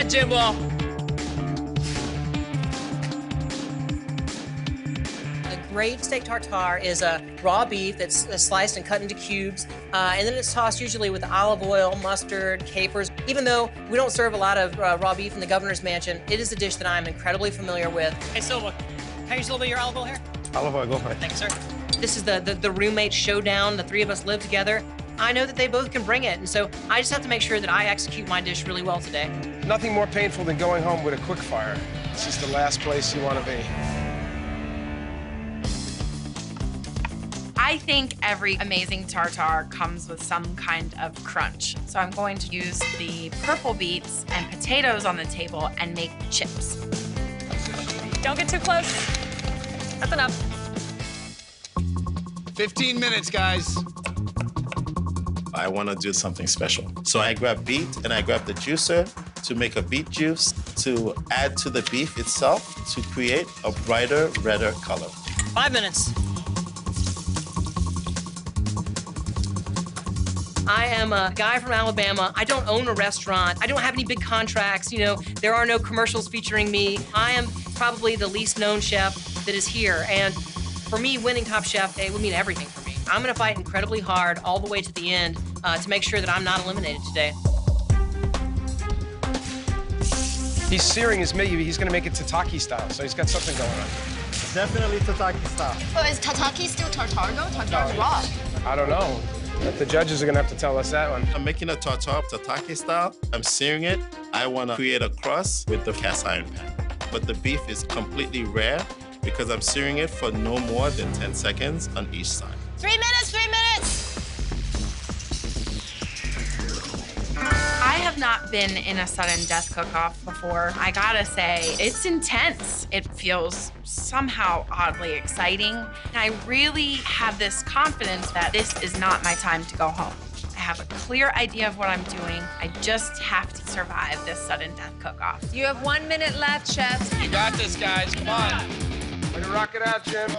that, Jimbo. A great steak tartare is a raw beef that's sliced and cut into cubes, and then it's tossed usually with olive oil, mustard, capers. Even though we don't serve a lot of raw beef in the governor's mansion, it is a dish that I'm incredibly familiar with. Hey, Silva, can I use a little bit of your olive oil here? Olive oil, go for it. Thanks, sir. This is the roommate showdown. The three of us live together. I know that they both can bring it, and so I just have to make sure that I execute my dish really well today. Nothing more painful than going home with a quickfire. This is the last place you want to be. I think every amazing tartare comes with some kind of crunch. So I'm going to use the purple beets and potatoes on the table and make chips. Don't get too close. That's enough. 15 minutes, guys. I want to do something special. So I grab beet and I grab the juicer to make a beet juice to add to the beef itself to create a brighter, redder color. 5 minutes. I am a guy from Alabama. I don't own a restaurant. I don't have any big contracts. You know, there are no commercials featuring me. I am probably the least known chef that is here. And for me, winning Top Chef, it would mean everything for me. I'm gonna fight incredibly hard all the way to the end to make sure that I'm not eliminated today. He's searing his meat. He's going to make it tataki style, so he's got something going on. Definitely tataki style. Oh, is tataki still tartare though? Tartare is raw. I don't know. The judges are going to have to tell us that one. I'm making a tartare tataki style. I'm searing it. I want to create a crust with the cast iron pan. But the beef is completely rare because I'm searing it for no more than 10 seconds on each side. 3 minutes, 3 minutes! I have not been in a sudden death cook-off before. I gotta say, it's intense. It feels somehow oddly exciting. And I really have this confidence that this is not my time to go home. I have a clear idea of what I'm doing. I just have to survive this sudden death cook-off. You have 1 minute left, chefs. You got this, guys. Come on. Way to rock it out, Jim.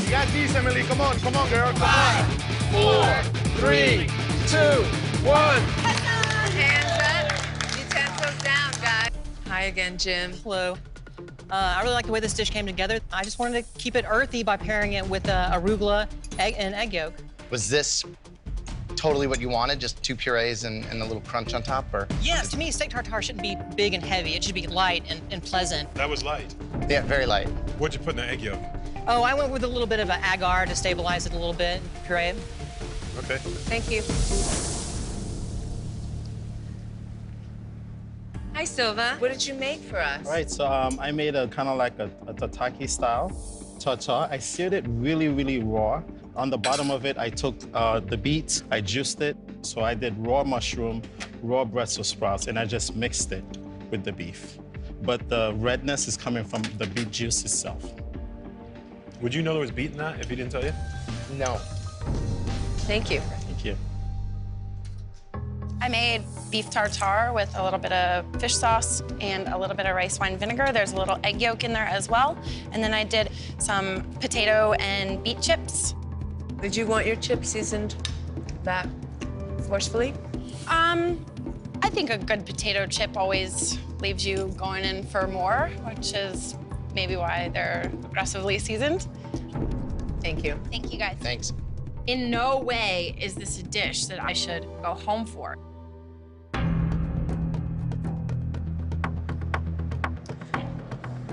You got these, Emily. Come on, girl. Come on. 4, 3, 2, 1. Hands up. Utensils down, guys. Hi again, Jim. Hello. I really like the way this dish came together. I just wanted to keep it earthy by pairing it with arugula and egg yolk. Was this totally what you wanted? Just 2 purees and a little crunch on top, or? Yes, to me, steak tartare shouldn't be big and heavy. It should be light and pleasant. That was light. Yeah, very light. What'd you put in the egg yolk? Oh, I went with a little bit of an agar to stabilize it a little bit, puree it. Okay. Thank you. Hi, Silva. What did you make for us? All right, so I made a kind of like a tataki style tartare. I seared it really, really raw. On the bottom of it, I took the beets, I juiced it. So I did raw mushroom, raw Brussels sprouts, and I just mixed it with the beef. But the redness is coming from the beet juice itself. Would you know there was beet in that if he didn't tell you? No. Thank you. Thank you. I made beef tartare with a little bit of fish sauce and a little bit of rice wine vinegar. There's a little egg yolk in there as well. And then I did some potato and beet chips. Did you want your chips seasoned that forcefully? I think a good potato chip always leaves you going in for more, which is maybe why they're aggressively seasoned. Thank you. Thank you, guys. Thanks. In no way is this a dish that I should go home for.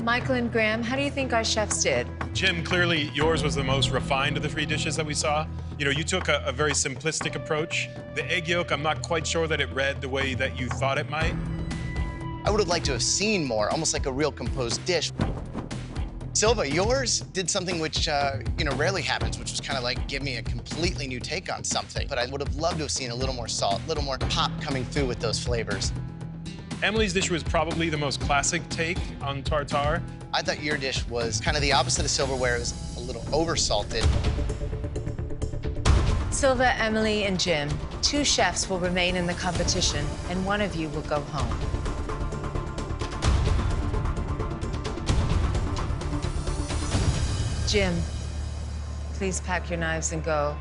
Michael and Graham, how do you think our chefs did? Jim, clearly yours was the most refined of the 3 dishes that we saw. You know, you took a very simplistic approach. The egg yolk, I'm not quite sure that it read the way that you thought it might. I would have liked to have seen more, almost like a real composed dish. Silva, yours did something which, you know, rarely happens, which was kind of like give me a completely new take on something. But I would have loved to have seen a little more salt, a little more pop coming through with those flavors. Emily's dish was probably the most classic take on tartare. I thought your dish was kind of the opposite of Silva, where it was a little over-salted. Silva, Emily, and Jim, 2 chefs will remain in the competition, and 1 of you will go home. Jim, please pack your knives and go.